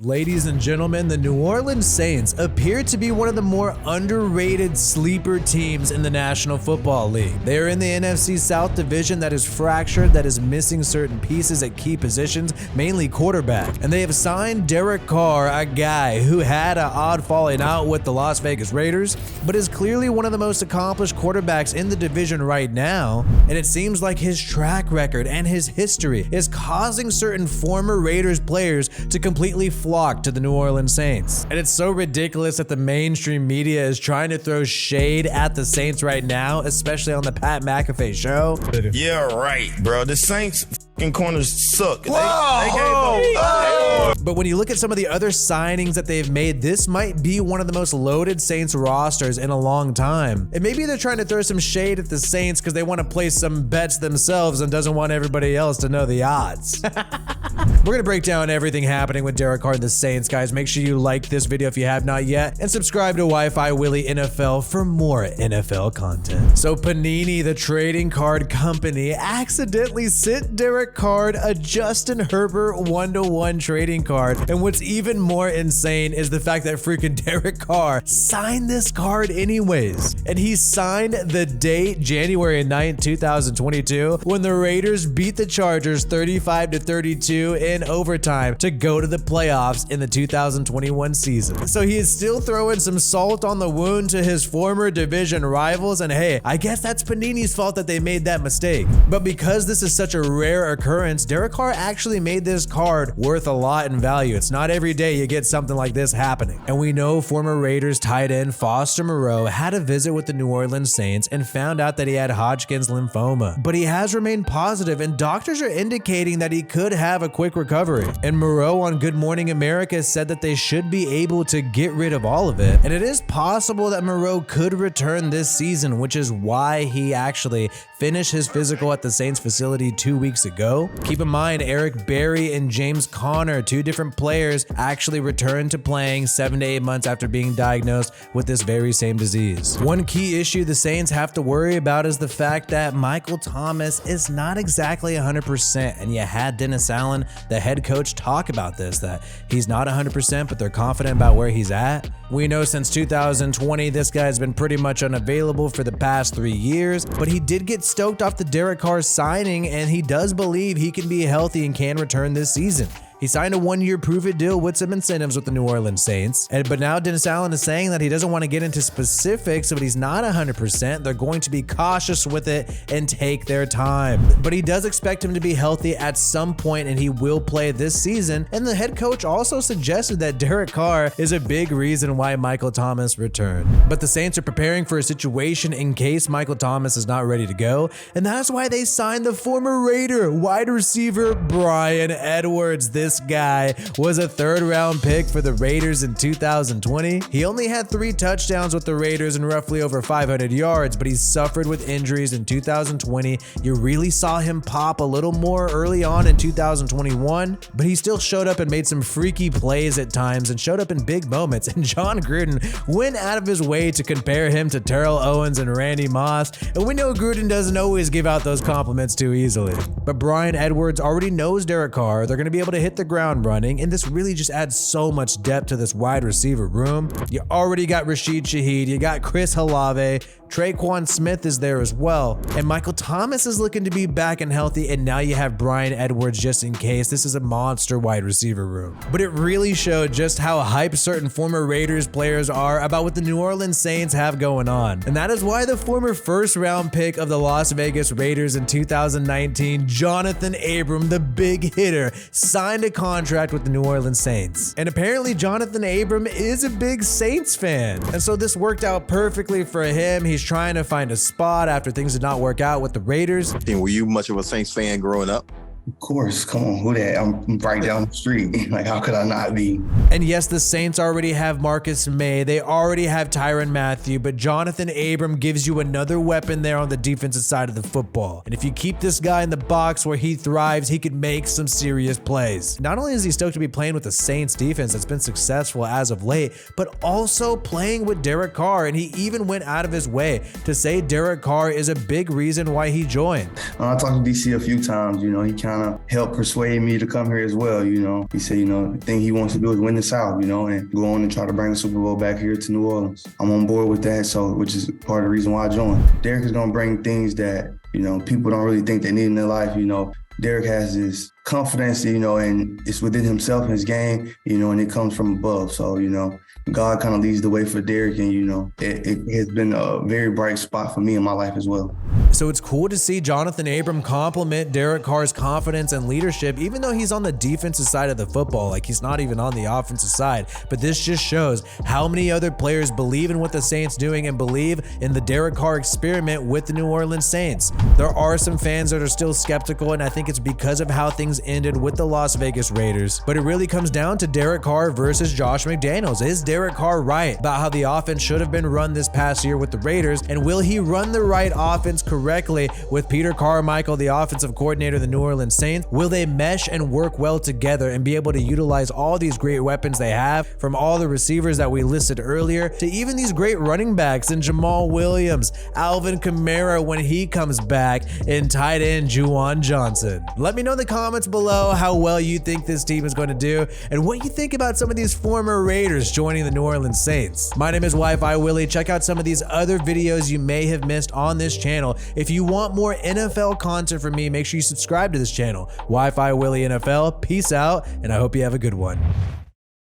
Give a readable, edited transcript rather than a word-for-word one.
Ladies and gentlemen, the New Orleans Saints appear to be one of the more underrated sleeper teams in the National Football League. They are in the NFC South division that is fractured, that is missing certain pieces at key positions, mainly quarterback. And they have signed Derek Carr, a guy who had an odd falling out with the Las Vegas Raiders, but is clearly one of the most accomplished quarterbacks in the division right now. And it seems like his track record and his history is causing certain former Raiders players to completely flock to the New Orleans Saints. And it's so ridiculous that the mainstream media is trying to throw shade at the Saints right now, especially on the Pat McAfee show. Yeah, right, bro. The Saints fucking corners suck. But when you look at some of the other signings that they've made, this might be one of the most loaded Saints rosters in a long time. And maybe they're trying to throw some shade at the Saints because they want to place some bets themselves and doesn't want everybody else to know the odds. We're gonna break down everything happening with Derek Carr and the Saints, guys. Make sure you like this video if you have not yet, and subscribe to WiFiWillie NFL for more NFL content. So Panini, the trading card company, accidentally sent Derek Carr a Justin Herbert 1-to-1 trading card. And what's even more insane is the fact that freaking Derek Carr signed this card anyways. And he signed the date January 9th, 2022, when the Raiders beat the Chargers 35-32 in overtime to go to the playoffs in the 2021 season. So he is still throwing some salt on the wound to his former division rivals, and hey, I guess that's Panini's fault that they made that mistake. But because this is such a rare occurrence, Derek Carr actually made this card worth a lot in value. It's not every day you get something like this happening. And we know former Raiders tight end Foster Moreau had a visit with the New Orleans Saints and found out that he had Hodgkin's lymphoma. But he has remained positive, and doctors are indicating that he could have a quick recovery. And Moreau on Good Morning America said that they should be able to get rid of all of it. And it is possible that Moreau could return this season, which is why he actually finished his physical at the Saints facility 2 weeks ago. Keep in mind, Eric Berry and James Conner, two different players, actually returned to playing 7 to 8 months after being diagnosed with this very same disease. One key issue the Saints have to worry about is the fact that Michael Thomas is not exactly 100%, and you had Dennis Allen, the head coach, talk about this, that he's not 100%, but they're confident about where he's at. We know since 2020, this guy's been pretty much unavailable for the past 3 years, but he did get stoked off the Derek Carr signing, and he does believe he can be healthy and can return this season. He signed a 1-year prove-it deal with some incentives with the New Orleans Saints. But now Dennis Allen is saying that he doesn't want to get into specifics, but he's not 100%. They're going to be cautious with it and take their time. But he does expect him to be healthy at some point, and he will play this season. And the head coach also suggested that Derek Carr is a big reason why Michael Thomas returned. But the Saints are preparing for a situation in case Michael Thomas is not ready to go. And that's why they signed the former Raider wide receiver Bryan Edwards. This guy was a 3rd-round pick for the Raiders in 2020. He only had 3 touchdowns with the Raiders and roughly over 500 yards, but he suffered with injuries in 2020. You really saw him pop a little more early on in 2021, but he still showed up and made some freaky plays at times and showed up in big moments. And John Gruden went out of his way to compare him to Terrell Owens and Randy Moss, and we know Gruden doesn't always give out those compliments too easily. But Bryan Edwards already knows Derek Carr. They're going to be able to hit the ground running, and this really just adds so much depth to this wide receiver room. You already got Rashid Shaheed, you got Chris Olave, Traquan Smith is there as well, and Michael Thomas is looking to be back and healthy, and now you have Bryan Edwards just in case. This is a monster wide receiver room. But it really showed just how hyped certain former Raiders players are about what the New Orleans Saints have going on. And that is why the former 1st-round pick of the Las Vegas Raiders in 2019, Jonathan Abram, the big hitter, signed a contract with the New Orleans Saints. And apparently Jonathan Abram is a big Saints fan. And so this worked out perfectly for him. He's trying to find a spot after things did not work out with the Raiders. Were you much of a Saints fan growing up? Of course, come on, who that? I'm right down the street. Like, how could I not be? And yes, the Saints already have Marcus May. They already have Tyrann Mathieu, but Jonathan Abram gives you another weapon there on the defensive side of the football. And if you keep this guy in the box where he thrives, he could make some serious plays. Not only is he stoked to be playing with the Saints defense that's been successful as of late, but also playing with Derek Carr. And he even went out of his way to say Derek Carr is a big reason why he joined. I talked to DC a few times. You know, he kind kind of helped persuade me to come here as well. He said, the thing he wants to do is win the South, and go on and try to bring the Super Bowl back here to New Orleans. I'm on board with that, which is part of the reason why I joined. Derek is going to bring things that, people don't really think they need in their life. Derek has this confidence, and it's within himself and his game, and it comes from above. So, God kind of leads the way for Derek, and, it has been a very bright spot for me in my life as well. So it's cool to see Jonathan Abram compliment Derek Carr's confidence and leadership, even though he's on the defensive side of the football. Like, he's not even on the offensive side. But this just shows how many other players believe in what the Saints doing and believe in the Derek Carr experiment with the New Orleans Saints. There are some fans that are still skeptical, and I think it's because of how things ended with the Las Vegas Raiders. But it really comes down to Derek Carr versus Josh McDaniels. Is Derek Carr right about how the offense should have been run this past year with the Raiders? And will he run the right offense correctly with Peter Carmichael, the offensive coordinator of the New Orleans Saints? Will they mesh and work well together and be able to utilize all these great weapons they have, from all the receivers that we listed earlier to even these great running backs in Jamal Williams, Alvin Kamara when he comes back, and tight end Juwan Johnson? Let me know in the comments below how well you think this team is going to do and what you think about some of these former Raiders joining the New Orleans Saints. My name is WiFiWillie. Check out some of these other videos you may have missed on this channel. If you want more NFL content from me, make sure you subscribe to this channel. WiFiWillie NFL. Peace out, and I hope you have a good one.